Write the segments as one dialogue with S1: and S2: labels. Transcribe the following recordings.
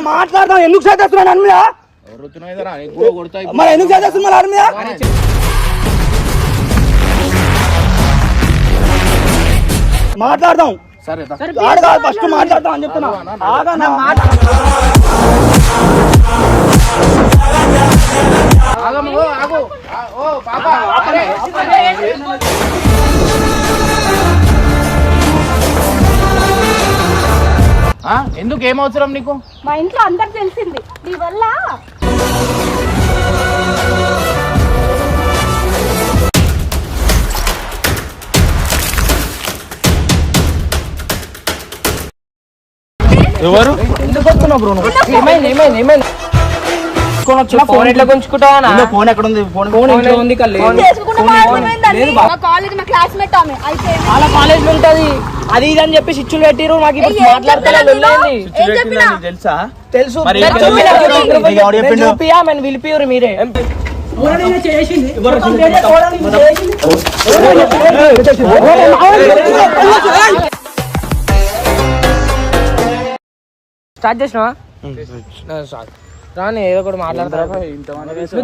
S1: మాట్లాడదాం ఎందుకు చేస్తున్నాను అన్న మీద మరి ఎందుకు చేస్తున్నారు అన్న మీద మాట్లాడదాం ఫస్ట్ మాట్లాడదాం అని చెప్తున్నా
S2: ఎందుకు ఏం అవసరం నీకు?
S3: మా ఇంట్లో అందరికి తెలిసింది నీ వల్ల.
S2: ఎవరు ఎందుకు వస్తున్నావు బ్రో? ఏమైంది ఫోన్ ఎట్లా గుంచుకుంటావా? ఫోన్ ఎక్కడ ఉంది? వాళ్ళ కాలేజ్ ఉంటది అది ఇది అని చెప్పి స్విచ్లు పెట్టిరు. నాకు ఇప్పుడు మాట్లాడతా తెలుసు పిలిపిరు మీరే. స్టార్ట్ చేసినావా? రాని ఏదో ఒకటి మాట్లాడతారా?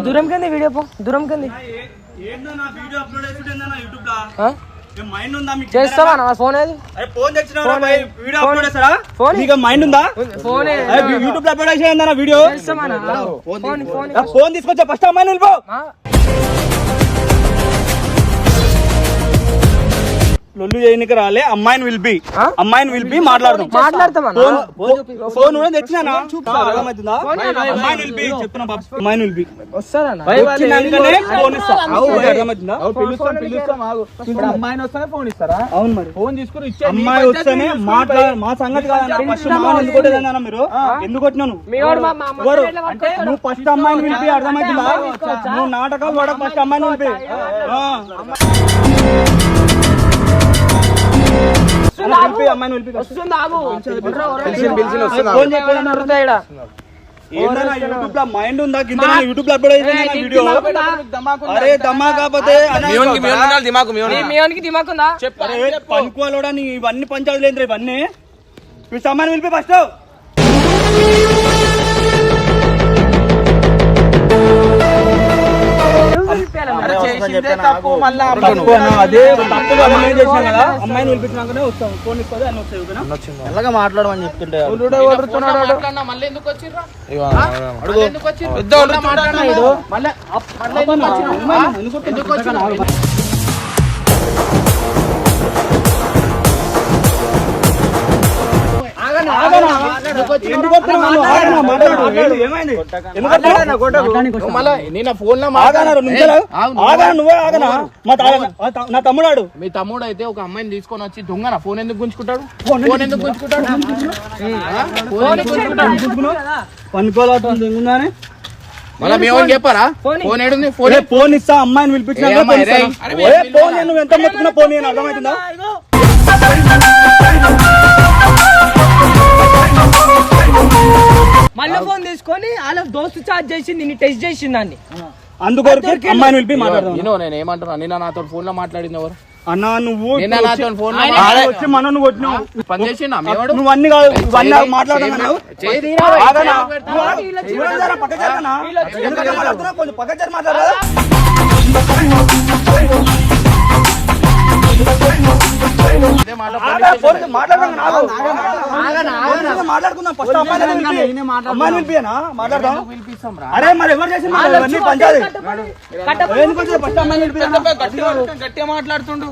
S2: దూరం కింది వీడియో పో, దూరం కింది చేస్తావా? నా ఫోన్ ఏది?
S1: ఫోన్ తీసుకొచ్చా ఫస్ట్ అమ్మాయి వెళ్ళిపో. లొల్లు చేయనికి రాలే. అమ్మాయిని విల్పి మాట్లాడదాం. ఫోన్ కూడా తెచ్చినా అర్థమవుతుందా? అమ్మాయిని విల్పి చెప్తున్నా. అమ్మాయిని విల్పి అవును మరి ఫోన్ తీసుకుని అమ్మాయి వస్తేనే మా సంగతి కాదన్నా. ఫస్ట్ ఎందుకు కొట్టేదన్నా మీరు? ఎందుకు కొట్టినాను? నువ్వు ఫస్ట్ అమ్మాయిని విల్పి అర్థమవుతుందా? నువ్వు నాటకాలు పడక ఫస్ట్ అమ్మాయిని విల్పి. మైండ్ ఉందా? యూట్యూబ్ లో అప్లోడ్ అయితే వీడియో. అరే దమ్మా కాకపోతే పనుకోవాలోడా నీ ఇవన్నీ పంచాయతీలు ఏంద్ర ఇవన్నీ? సామాన్ వెళ్ళిపోయి ఫస్ట్ అమ్మాయిని పిలిపించినాకనే వస్తాం. ఫోన్ ఇస్తుంది అని వస్తాయి. మెల్లగా మాట్లాడమని చెప్తుంటే నా తమ్ముడాడు.
S2: మీ తమ్ముడు అయితే ఒక అమ్మాయిని తీసుకొని వచ్చి దొంగన ఫోన్ ఎందుకు గుంజుకుంటాడు? ఫోన్ ఎందుకు గుంజుకుంటాడు?
S1: పనుకోవాలని
S2: మళ్ళీ మీ ఎవరికి చెప్పారా? ఫోన్ ఏడుంది?
S1: ఫోన్ ఇస్తా అమ్మాయిని పిలిపించిన ఫోన్ నువ్వు ఎంత మొత్తుకున్నా ఫోన్ అర్థమవుతుందా?
S4: మళ్ళీ ఫోన్ తీసుకొని వాళ్ళ దోస్తు చార్జ్ చేసి నిన్ను టెస్ట్ చేసింది దాన్ని.
S1: అందుకొరకు అమ్మాయిని పిలిపి మాట్లాడదాం.
S2: నేను ఏమంటున్నా? నిన్న నాతో ఫోన్ లో మాట్లాడింది ఎవరు?
S1: అన్నా నువ్వు
S2: ఫోన్
S1: వచ్చి మనం కొట్టినావు.
S2: పని చేసిండా?
S1: నువ్వు అన్ని కాదు ఇవన్నీ మాట్లాడదాం. మాట్లాడుకుందాం ఫస్ట్ అమ్మాయిని పిలిపియనా మాట్లాడదాం. అరే మరి ఎవరు చేసి పంచాయతీ ఫస్ట్ అమ్మాయిని
S2: గట్టిగా మాట్లాడుతుండు.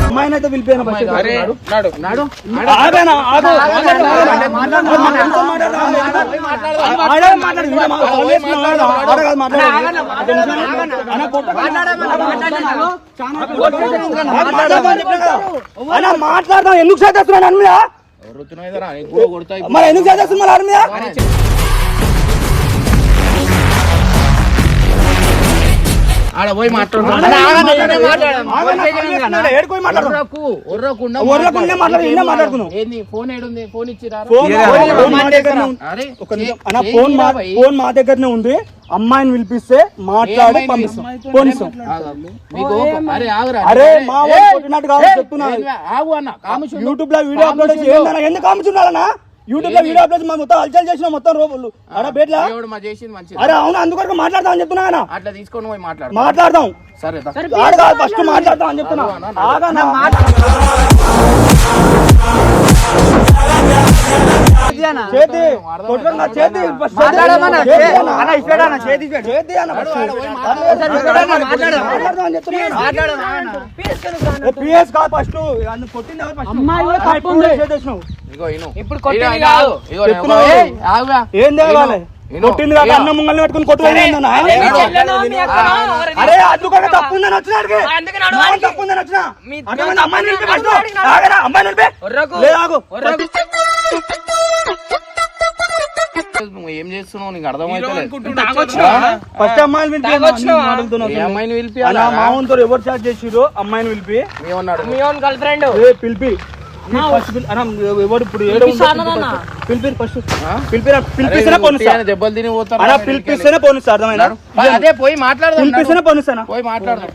S1: అమ్మాయిని అయితే పిలిపాను. మాట్లాడదాం ఎందుకు చేస్తున్నాను అన్న మీద మరి ఎందుకు చేసేస్తుంది మరి ఆడి మీద
S2: ఆడ పోయి ఫోన్ ఇచ్చిరా
S1: ఫోన్ మా దగ్గరనే ఉంది. అమ్మాయిని పిలిపిస్తే మాట్లాడి పంపిస్తాం. ఫోన్ ఇస్తాం. అరే మా కొట్టినట్టు కాదు చెప్తున్నా. యూట్యూబ్ లో వీడియో అప్లోడ్ చేసి ఏందన్నా ఎందుకు కాముచున్నారన్నా? యూట్యూబ్ లో వీడియో అప్లోడ్ మొత్తం హల్చల్ చేసిన మొత్తం రోజులు అరే బేట్లా అరే అవును అందుకొరకు మాట్లాడతాం అని చెప్తున్నా.
S2: అట్లా తీసుకొని పోయి
S1: మాట్లాడదాం.
S2: సరే
S1: ఫస్ట్ మాట్లాడతాం అని చెప్తున్నా. ఏం తేవాలి కొట్టింది కాక అన్న ముంగల్ని పెట్టుకుని కొట్టుకోవాలి. అరే అందుకోక తప్పు ఉందని వచ్చినాడికి తప్పు ఉందని వచ్చిన అమ్మాయిని
S2: నువ్వు ఏం చేస్తున్నావు నీకు అర్థమైతే
S1: ఫస్ట్ అమ్మాయిని పిలిపి మావంతో ఎవరు చాట్ చేసిరు అమ్మాయిని పిలిపి
S2: గర్ల్ ఫ్రెండ్
S1: పిలిపి ఎవరు ఇప్పుడు పిలిపిస్తేనే పోనిస్తా అర్థమైనా
S2: అదే పోయి మాట్లాడదాం
S1: పిలిపిస్తేనే పోనిస్తానా
S2: పోయి మాట్లాడదాం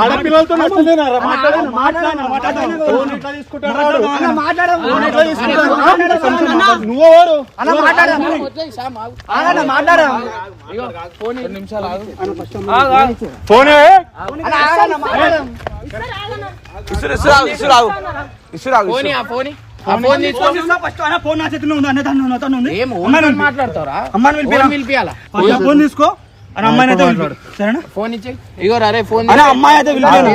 S1: ఆడపిల్లలతో నువ్వెవరు ఫోనే ఫోన్ నా చేతిలో ఉంది
S2: మాట్లాడతారా
S1: ఫోన్ తీసుకో అని అమ్మాయిని అయితే పిలిపాడు. సరేనా
S2: ఫోన్ ఇచ్చే ఇగో రే ఫోన్
S1: అమ్మాయి అయితే పిలిపాను.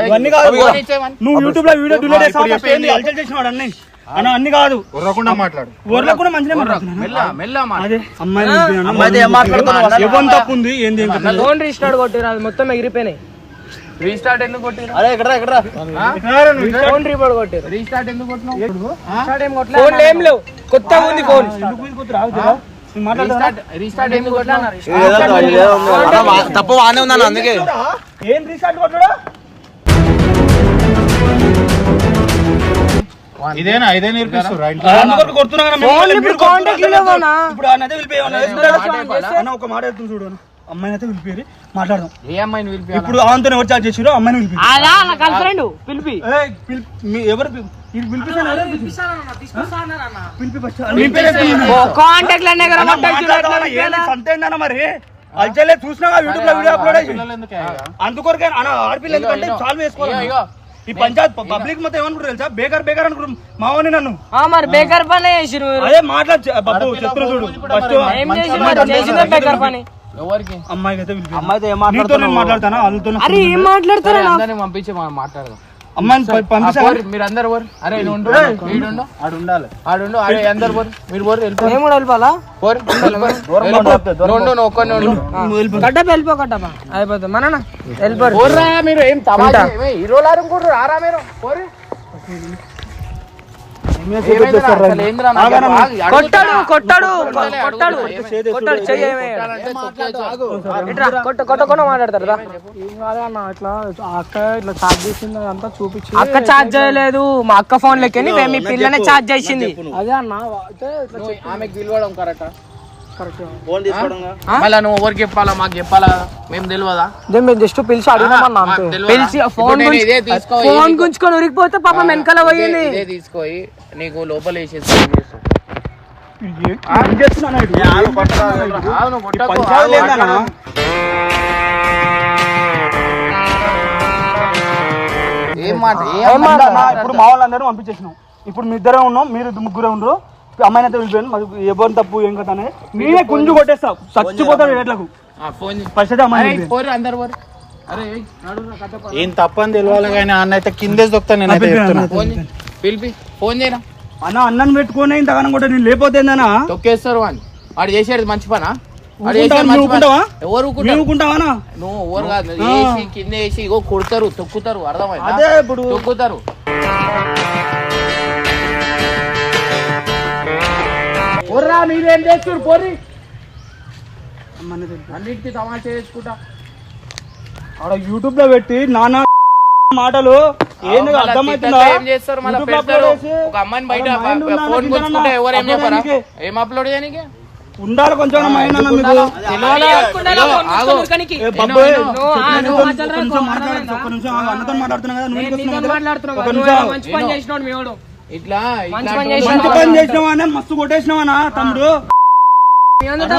S1: ఇవన్నీ కాదు నువ్వు యూట్యూబ్ లో వీడియో డిలీట్ చేసినాడు అన్నీ అన్న అన్ని కాదు
S2: మాట్లాడు
S1: మంచిగా
S2: అదే
S1: అమ్మాయి తప్పు ఉంది ఏంది
S4: ఫోన్ రీస్టార్ట్ కొట్టిరు అది మొత్తం ఎగిరిపోయినాయి.
S2: రీస్టార్ట్ ఎందుకు కొట్టిరు?
S4: ఫోన్ రీపోర్ట్ కొట్టిరు.
S2: రీస్టార్ట్ ఎందుకు కొట్టినావు?
S4: ఫోన్ ఏం లేవు కొత్తగా ఉంది ఫోన్.
S2: తప్పు బానే ఉందన్న అందుకే
S1: ఏం రీస్టార్ట్ కొట్టడా
S2: ఇదేనా ఇదే నేర్పిస్తారు
S1: ఒక మాట వెళ్తుంది చూడు అమ్మాయిని అయితే పిలిపి మాట్లాడదాం.
S2: ఏ అమ్మాయిని పిలిపి?
S1: ఇప్పుడు ఆమెతో ఎవరు చాట్ చేసిరో అమ్మాయిని పిలిపి
S4: పిలిపి
S1: ఎవరు మరి అల్చలే చూసినా యూట్యూబ్ లో వీడియో అప్లోడ్ అయ్యి అందుకొరకే ఆడపిల్ల ఎందుకంటే సాల్వ్ చేసుకోవాలి. ఈ పంచాయత్ పబ్లిక్ మొత్తం ఏమనుకుంటారు తెలుసా? బేకర్ అనుకుంటారు మావని నన్ను
S4: మరి బేకర్ పని చేసిరు.
S1: అదే మాట్లాడు బాబు చెప్తున్నా చూడు ఫస్ట్
S4: బేకర్ పని
S2: ఎవరికి?
S1: అమ్మాయికి అయితే అమ్మాయితో మాట్లాడతానా వాళ్ళతో
S4: ఏం మాట్లాడతారు?
S2: పంపించి మాట్లాడదాం.
S1: అమ్మాయిని పంపిస్తారు
S2: మీరు అందరు అరే ఆడుండు అరే అందరు మీరు
S4: వెళ్ళిపోవాలా? గడ్డప వెళ్ళిపో గడ్డప అయిపోతుంది మన వెళ్ళిపోరు.
S2: మీరు ఏం హీరోలు అనుకుంటారు ఆరా మీరు
S4: కొట్టాడు కొట్టకుండా మాట్లాడతారు. అక్క చార్జ్ చేయలేదు మా అక్క ఫోన్ లెక్కని మీ పిల్లనే చార్జ్ చేసింది. అదే అన్న
S2: ఆమెకు పిలవడం కరెక్టా? మళ్ళా నువ్వు ఎవరికి చెప్పాలా? మాకు చెప్పాలా? మేము తెలియదా?
S4: మేము జస్ట్ పిలిచి అడిగినామన్నా పిలిచి ఫోన్ గుంచుకొని ఉరికిపోతే పాపం వెనకాల పోయింది.
S2: ఇదే తీసుకోయి నీకు లోపల వేసేసి ఏం మాట
S1: ఇప్పుడు మా వాళ్ళందరూ పంపించేసినాం. ఇప్పుడు మీ ఇద్దరే ఉన్నాం, మీరు ముగ్గురే ఉండరు. అమ్మాయిని అయితే వెళ్ళిపోయాను. ఎవరు తప్పు ఏం కదా అనేది నేనే గుంజు కొట్టేస్తా చచ్చిపోతాడు రేట్లకు.
S2: ఫోన్
S1: ఫస్ట్ అయితే అమ్మాయి
S2: అందరు
S5: ఏం తప్పని తెలియాలి కానీ అన్న అయితే కిందేసి దొక్కుతా నేనైతే చెప్తున్నా.
S2: ఫోన్ చేయరా
S1: అన్న అన్నం పెట్టుకుని ఇంతగానం కూడా నేను లేకపోతేందనా
S2: తొక్కేస్తారు అని వాడు చేసేది మంచి పనా
S1: ఎవరు ఊరుకుంటావా
S2: నువ్వు ఓవర్ కాదు వేసి కింద వేసి ఇగో కొడతారు తొక్కుతారు అర్థమైందా
S1: అదే ఇప్పుడు
S2: తొక్కుతారు పోర్రా మీరేం చేస్తారు పోరి అన్నిటికీ తమాషా చేసుకుంటా
S1: ఆడ యూట్యూబ్ లో పెట్టి నానా మాటలు ఏంది అర్థమవుతుందా?
S2: ఏం చేస్తారు మళ్ళీ పెడతారు ఒక అమ్మాయిని బయట ఫోన్ గుంచుకుంటే ఎవరేం చెప్పారా ఏం అప్లోడ్ చేయడానికి
S1: ఉండాలి కొంచెం మైండ్ అన్న మీకు. ఏ బాబోయ్, ఒక్క నిమిషం మాట్లాడొచ్చు, ఒక్క నిమిషం ఆగు. అన్నతో మాట్లాడుతున్నా కదా, నువ్వు ఎందుకు వస్తున్నావు? ఒక్క నిమిషం.
S4: మంచి పని చేసినాడు మీ వాడు
S2: ఇట్లా
S4: మంచి పని
S1: మంచి పని చేసినావా మస్తు కొట్టేసినావా తమ్ముడు?
S5: యూట్యూబ్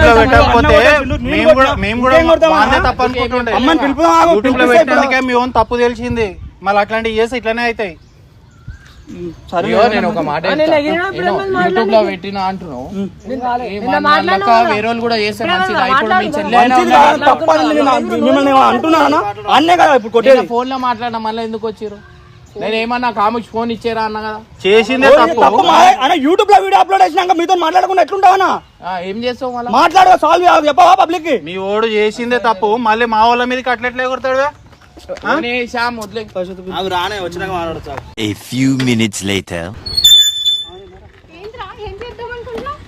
S5: లో పెట్టకపోతే మేము కూడా వాళ్ళే తప్పు అనుకుంటుండే.
S1: అమ్మని పిలుపుదాం, ఆగు,
S5: యూట్యూబ్ లో
S1: పిలిపిస్తే
S5: పెట్టినందుకే మీ ఓన్ తప్పు తెలిసింది. మళ్ళీ అట్లాంటివి చేస్తే ఇట్లానే అవుతాయి.
S1: సరే
S2: అయ్యో, నేను ఒక మాట యూట్యూబ్ లో పెట్టినా అంటున్నావు వేరే వాళ్ళు కూడా చేస్తే మంచిది. ఇప్పుడు మీ చెల్లి
S1: మంచిది కాదు, తప్పని మిమ్మల్ని అంటున్నానా? అన్నే కదా ఇప్పుడు కొట్టేది.
S2: ఫోన్ లో మాట్లాడడం మళ్ళీ ఎందుకు వచ్చారు? నేను ఏమన్నా కాముకి ఫోన్ ఇచ్చారా అన్న కదా.
S5: చేసిందే తప్పు.
S1: అన్న యూట్యూబ్ లో వీడియో అప్లోడ్ చేసినాక మీతో మాట్లాడకుండా ఎట్లుంటావా?
S2: ఏం చేస్తావు మళ్ళీ?
S1: మాట్లాడు, సాల్వ్ చెప్పవా పబ్లిక్ కి?
S5: మీ ఓడు చేసిందే తప్పు, మళ్ళీ మా వాళ్ళ మీద కట్లెట్లే కొడతాడు.
S6: A few minutes later.
S3: ఏంట్రా ఏం చేద్దాం అనుకుంటున్నావు?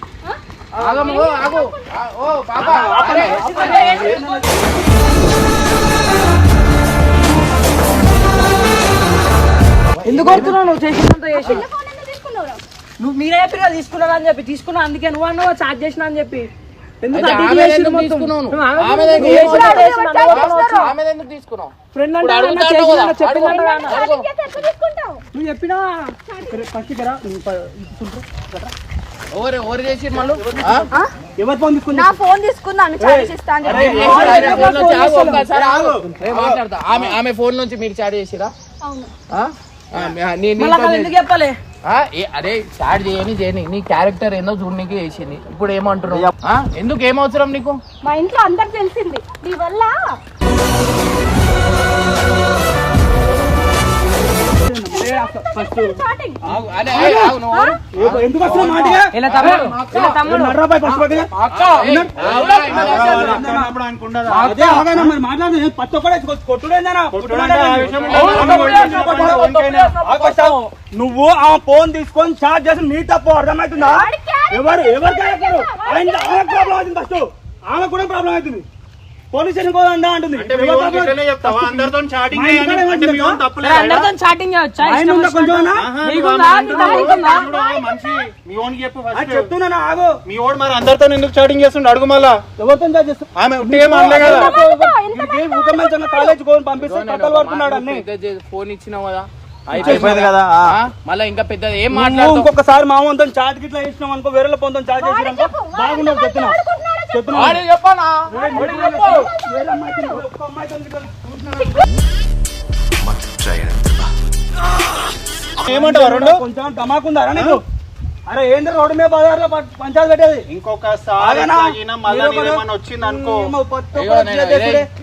S4: ఎందుకు కొడుతున్నావు నువ్వు చేసినంత చేసి
S3: ఫోన్ ఎందుకు తీసుకున్నావురా?
S4: నువ్వు మీరే చెప్పినా తీసుకున్నా అని చెప్పి తీసుకున్నా అందుకే నువ్వు అన్నావు చార్జ్ చేసినా అని చెప్పి ఎందుకు
S2: అయితే
S4: అటు ఇటు
S2: ఆమె
S4: చేసిర్రు
S2: ఎందుకు
S4: మొత్తం?
S2: తీసుకున్నావు?
S4: నువ్వు ఆమె
S2: ఆమె
S4: ఎందుకు
S2: ఎందుకు
S4: చేసినా
S2: తీసుకున్నావు?
S4: చేసినా అన్నావు?
S2: ఆమె ఎందుకు తీసుకున్నావు?
S4: ఫ్రెండ్ అంటే
S2: ఇప్పుడు
S4: ఏమన్నా
S2: అడుగుతాను
S4: చేసినా
S2: కదా,
S4: చెప్పిందంట
S2: అడుగు.
S4: కదా.
S3: చాటింగ్ చేస్తే ఎట్లా తీసుకుంటావు?
S4: నువ్వు చెప్పినా
S2: ఎవరు చేసిర్రు మళ్ళీ?
S1: ఎవరి ఫోన్ తీసుకుని
S3: నా ఫోన్ తీసుకున్నాను చార్జ్ ఇస్తా అని చెప్పి.
S2: మాట్లాడతా. ఆమె ఫోన్ నుంచి మీరు చాట్ చేసిరా?
S3: అవును.
S4: మళ్ళీ అది ఎందుకు చెప్పాలి?
S2: అరే చాట్ చేయని నీ క్యారెక్టర్ ఏందో చూడడానికి చేసింది. ఇప్పుడు ఏమంటున్నావు? ఎందుకు ఏమవసరం నీకు?
S3: మా ఇంట్లో అందరికి తెలిసింది నీ వల్ల. చాటింగ్
S1: ఎందుకు వస్తున్నావు మాటిగా?
S4: ఇలా తమ్ముడు ఇలా తమ్ముడు
S1: నర్రాబాయ్ ఫస్ట్ పక్కగా. అదే ఆగానా మరి మాట్లాడదు. పత్తి ఒక్కడే కొట్టుడేందనా? నువ్వు ఆ ఫోన్ తీసుకొని చార్జ్ చేసి నీ తప్పు అర్థమవుతుందా? ఎవరు క్యారెక్టర్? ఆమె ప్రాబ్లం అవుతుంది. ఫస్ట్ ఆమె కూడా ప్రాబ్లం అవుతుంది. పోలీస్ స్టేషన్ పోదా అంటుంది.
S5: అందరితో చాటింగ్
S4: అందరితో చాటింగ్ చేయొచ్చా? ఇష్టం
S1: కొంచెం
S4: వచ్చినట్టు. నీకుందా? నీ తమ్ముడికుందా?
S5: మనిషి మీ ఓన్కి చెప్పు ఫస్ట్.
S1: చెప్తున్నా ఆగు.
S5: మీ ఓడు మరి అందరితో ఎందుకు చాటింగ్ చేస్తుండే అడుగు. మళ్ళా
S1: ఎవరితో చార్జ్ చేస్తా?
S5: ఆమె ఉట్టిగా అనలే కదా.
S1: కాలేజ్ పంపిస్తే కథలు పడుతున్నాడు అన్ని.
S2: ఫోన్ ఇచ్చినావు కదా,
S5: అయిపోయింది కదా.
S2: మళ్ళీ ఇంకా పెద్ద ఏం
S1: నువ్వు
S2: మాట్లాడుతావు?
S1: ఇంకొకసారి మామూలుతో చాట్ గిట్లా చేసినాం అనుకో, వేరే పొందుతో చాట్ చేసినాం బాగుండదు. చెప్తున్నా
S2: వాడికి చెప్పనా?
S1: వేరే అమ్మాయితో ఒక్క అమ్మాయితో
S5: ఏమంటావు రెండు?
S1: కొంచెం ధమాకుందారా నీకు? అరే ఏంది రోడ్డు మీద బజార్లో పంచాయతీ పెట్టేది?
S5: ఇంకొకసారి మళ్ళీ నీదేమన్నా వచ్చింది అనుకో.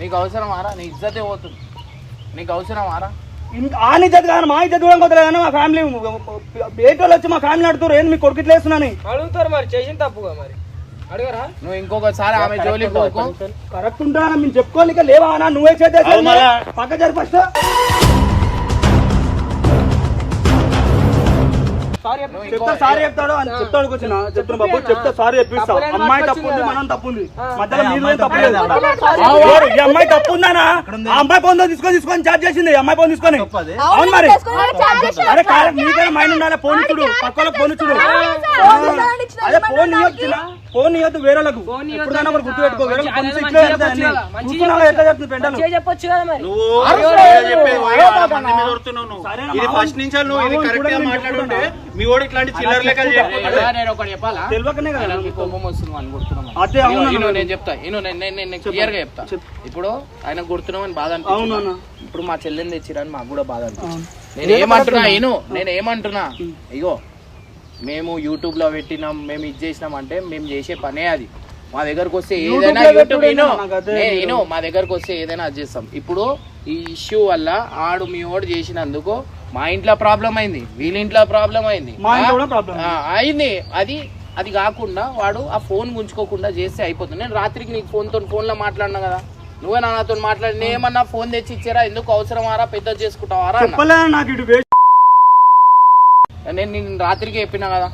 S2: నీకు అవసరం ఆరా? నీ ఇజ్జతే పోతుంది. నీకు అవసరం ఆరా?
S1: ఆ నిజం కానీ మా ఇద్దరు దూరం కొద్దిలే కానీ మా ఫ్యామిలీ ఏంటోళ్ళు వచ్చి మా ఫ్యామిలీ అడుగుతారు ఏంది మీ కొడుకు ఇట్లా వేస్తున్నాను.
S4: అడుగుతారు మరి చేసిన తప్పుగా మరి అడగరా?
S2: నువ్వు ఇంకొకసారి ఆమె జోలికి పోకు.
S1: కరెక్ట్ ఉంటానా? మేము చెప్పుకోలేక లేవా అన్న? నువ్వే చేద్దాం పక్క జరి ఫస్ట్. చెప్తా సారీ చెప్తాడు అని చెప్తాడు. కూర్చున్నా చెప్తున్నా బాబు, చెప్తా సారీ చెప్పిస్తా. అమ్మాయి తప్పు ఉంది, మనం తప్పు ఉంది, మధ్యలో మీరు తప్పు లేదు. ఈ అమ్మాయి తప్పు ఉందానా? ఆ అమ్మాయి ఫోన్ తీసుకొని చార్జ్ చేసింది. అమ్మాయి ఫోన్ తీసుకొని. అవును మరి. అరే నీకైనా మైండ్ ఉండాలి. ఫోన్ ఇచ్చుడు, పక్కలకు ఫోన్ ఇచ్చుడు. అదే ఫోన్ ఇవ్వచ్చునా? ఫోన్ ఇవ్వద్దు వేరేలకు. ఎప్పుడైనా ఒకటి గుర్తు పెట్టుకో. వేరే చూస్తున్నా ఎట్లా చెప్తుంది పెంటలు.
S4: చెప్పొచ్చు కదా మరి.
S5: ఇది ఫస్ట్ నుంచి నువ్వు ఇది కరెక్ట్ గా మాట్లాడుంటే మీ ఓడి ఇట్లాంటి చిల్లర లెక్కలు
S2: నేను ఒకటి చెప్పాలా?
S1: తెలియకనే కదా
S2: ఆయనకి కోపం వస్తుంది అని కొడుతున్నాం.
S1: అదే అవును.
S2: నేను చెప్తా, నేను క్లియర్ గా చెప్తా. ఇప్పుడు ఆయన కొడుతున్నామని బాధ అనిపిస్తుంది. ఇప్పుడు మా చెల్లెని తెచ్చిరని మాకు కూడా బాధ అనిపిస్తుంది. నేను ఏమంటున్నా ఇగో మేము యూట్యూబ్ లో పెట్టినాం, మేము ఇది చేసినాం అంటే మేము చేసే పనే అది. మా దగ్గరకు వస్తే
S1: YouTube
S2: ఏదైనా
S1: లో
S2: యూట్యూబ్
S1: పెట్టుడేనా? నాకు అదే
S2: నేను మా దగ్గరకు వస్తే ఏదైనా అది చేస్తాం. ఇప్పుడు ఈ ఇష్యూ వల్ల ఆడు మీ ఓడు చేసినందుకు మా ఇంట్లో ప్రాబ్లం అయింది, వీళ్ళ ఇంట్లో ప్రాబ్లం అయింది,
S1: మా ఇంట్లో కూడా ప్రాబ్లం
S2: అయింది. అది కాకుండా వాడు ఆ ఫోన్ గుంజుకోకుండా చేస్తే అయిపోతుంది. నేను రాత్రికి నీకు ఫోన్లో మాట్లాడినా కదా, నువ్వే నాతో మాట్లాడి నేమన్నా ఫోన్ తెచ్చి ఇచ్చారా, ఎందుకు అవసరమారా, పెద్ద చేసుకుంటావారా అన్న.
S1: నాకు ఇటు
S2: నేను రాత్రికి చెప్పినా కదా,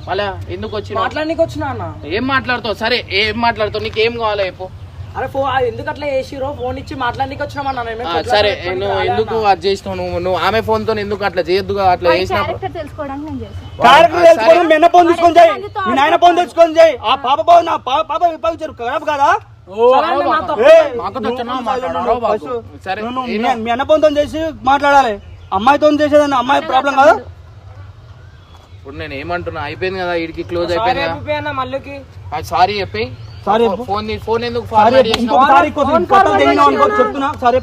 S2: మళ్ళా ఎందుకు వచ్చిన
S4: మాట్లాడనీకి వచ్చినా అన్న.
S2: ఏం మాట్లాడుతావు? సరే ఏం మాట్లాడుతావు, నీకు ఏం కావాలో చెప్పు.
S4: అరే ఎందుకు అట్లా చేసిరో ఫోన్ ఇచ్చి మాట్లాడనీకి వచ్చినామన్నా.
S2: సరే నువ్వు ఎందుకు అది చేసినావు? నువ్వు ఆమె ఫోన్ తో ఎందుకు అట్లా చేయొద్దుగా? అట్లా చేసిన
S3: క్యారెక్టర్ తెలుసుకోవడానికి నేను చేశాను.
S1: క్యారెక్టర్ తెలుసుకొని మీ అన్న ఫోన్ తీసుకొని చేయి, మీ నాయన ఫోన్ తెచ్చుకొని చేయి. ఆ పాప ఫోన్ నా పాప విపాగించారు ఖరాబ్ కదా.
S2: సరే
S1: మీ అన్న ఫోన్ తో చేసి మాట్లాడాలి, అమ్మాయితో చేసేదాన్ని అమ్మాయి ప్రాబ్లం కదా.
S2: ఇప్పుడు నేను ఏమంటున్నా, అయిపోయింది కదా, వీడికి క్లోజ్ అయిపోయింది కదా,
S4: మళ్ళీకి
S2: సారీ చెప్పి
S1: సారీ
S2: ఫోన్ ఎందుకు ఫార్వర్డ్ చేసినావు?
S1: ఇంకొకసారి చెప్తున్నా సారీ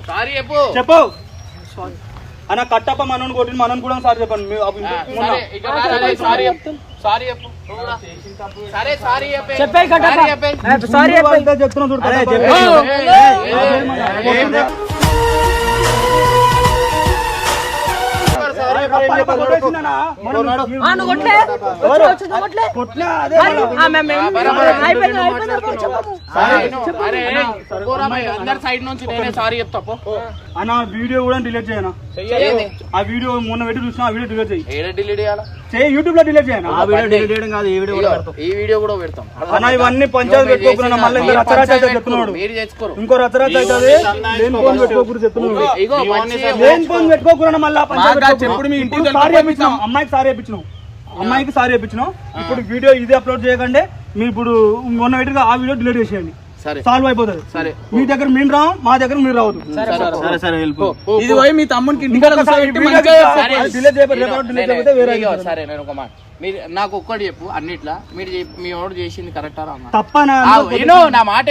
S2: సారీ చెప్పు.
S1: చెప్పు అన్న కట్టప్ప మనోని కొట్టిన మనోని కూడా సారీ చెప్పండి.
S2: సరే ఇక సారీ చెప్పు, సారీ చెప్పు. సరే సారీ చెప్పే,
S4: చెప్పే సారీ
S1: చెప్తున్నా చూడు.
S2: అందరి సైడ్ నుంచి నేనే సారీ చెప్తా.
S1: అన్న వీడియో కూడా డిలీట్ చేయనా? ఆ వీడియో మొన్న పెట్టి చూసిన, ఆ వీడియో డిలీట్ చేయి.
S2: ఏడ డిలీట్ చేయాలా?
S1: యూట్యూబ్ లో డిలీట్ చేయనా?
S2: ఈ వీడియో కూడా పెడతాం
S1: అన్న. ఇవన్నీ పంచాయతీ పెట్టుకోకుండా మళ్ళీ రచరాచ చెప్తున్నాడు.
S2: మీరు తెచ్చుకోరు,
S1: ఇంకో రచరాచ అవుతుంది. లేని ఫోన్ పెట్టుకోకూడదు చెప్తున్నాడు.
S2: ఇగో
S1: లేని ఫోన్ పెట్టుకోకుండా మళ్ళీ సారీ చెప్పించినాం, అమ్మాయికి సారీ చెప్పించినాం, అమ్మాయికి సారీ చెప్పించినాం. ఇప్పుడు వీడియో ఇది అప్లోడ్ చేయకండి. మీరు ఇప్పుడు మొన్న పెట్టి ఆ వీడియో డిలీట్ చేసేయండి, సాల్వ్ అయిపోతుంది.
S2: సరే
S1: మీ దగ్గర మేము రావు, మా దగ్గర మీరు రావద్దు.
S5: ఇది పోయి మీ తమ్మునికి
S2: సరే నేను ఒక మాట, మీరు నాకు ఒక్కటి చెప్పు, అన్నిట్లా మీరు మీ వాడు చేసింది కరెక్టా అన్న?
S1: తప్పనా?
S2: నా మాట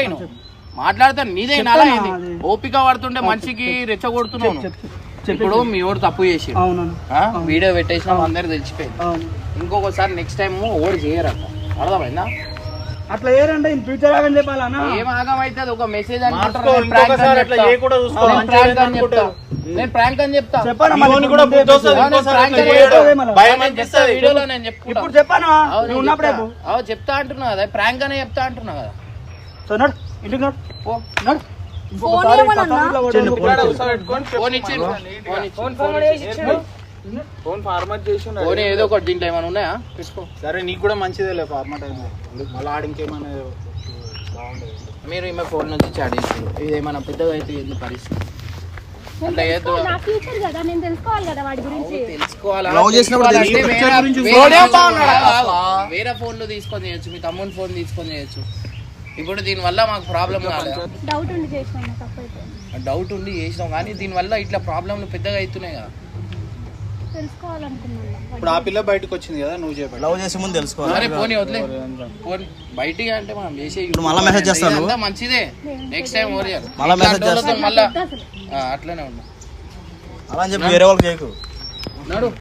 S2: మాట్లాడతాను, నీదే నాలా ఇది ఓపిక పడుతుంటే మనిషికి రెచ్చగొడుతున్నాను. ఇప్పుడు మీ వాడు తప్పు చేసి వీడియో పెట్టేసినా అందరు తెలిసిపోయింది. ఇంకొకసారి నెక్స్ట్ టైం ఓడి చేయరా, అర్థమైందా?
S1: అట్లా ఏరంటే ఇన్ ఫ్యూచర్ ఆగని చెప్పాలన్నా.
S2: ఏం ఆగం అవుతుంది? ఒక మెసేజ్
S5: నేను ప్రాంక్ అని చెప్తా.
S2: వీడియోలో నేను
S1: ఇప్పుడు చెప్పాను ఉన్నప్పుడే
S2: చెప్తా అంటున్నా కదా, ప్రాంక్ అనే చెప్తా అంటున్నా కదా.
S1: ఇంటికి
S5: ఫోన్ ఫార్మాట్ చేసి
S2: ఏదో ఒకటి దీంట్లో ఏమైనా ఉన్నాయా తీసుకో.
S5: సరే నీకు కూడా మంచిదే ఫార్మాట్ అయింది, మళ్ళీ ఆడింకేమైనా
S2: మీరు ఈమె ఫోన్ నుంచి చాట్ చేసారు, ఇది ఏమైనా పెద్దగా అయితే ఎందుకు పరిస్థితి అంటే
S3: నా ఫ్యూచర్ కదా, నేను తెలుసుకోవాలి కదా వాడి గురించి.
S2: వేరే ఫోన్లు తీసుకొని చేయొచ్చు, మీ తమ్ముని ఫోన్ తీసుకొని చేయొచ్చు. ఇప్పుడు దీనివల్ల మాకు ప్రాబ్లం కాలేదు,
S3: డౌట్ ఉండి చేసినా, తప్పైపోయింది.
S2: డౌట్ ఉండి చేసినాం కానీ దీనివల్ల ఇట్లా ప్రాబ్లంలు పెద్దగా అవుతున్నాయి కదా.
S3: తెలుసుకోవాలనుకున్నాను.
S5: ఇప్పుడు ఆ పిల్ల బయటకు వచ్చింది కదా, నువ్వు చెప్పాలి లవ్ చేసే ముందు తెలుసుకోవాలి.
S2: సరే పోనీ వదిలే, పోనీ బయటికి అంటే మనం చేసే
S5: మళ్ళీ మెసేజ్ చేస్తాను
S2: అంతా మంచిదే. నెక్స్ట్ టైం ఓడియాలి
S5: మళ్ళీ మెసేజ్ చేస్తాను,
S2: మళ్ళీ అట్లనే ఉన్నాం
S5: అలా అని చెప్పి వేరే వాళ్ళకి చేయకు.
S2: నడు.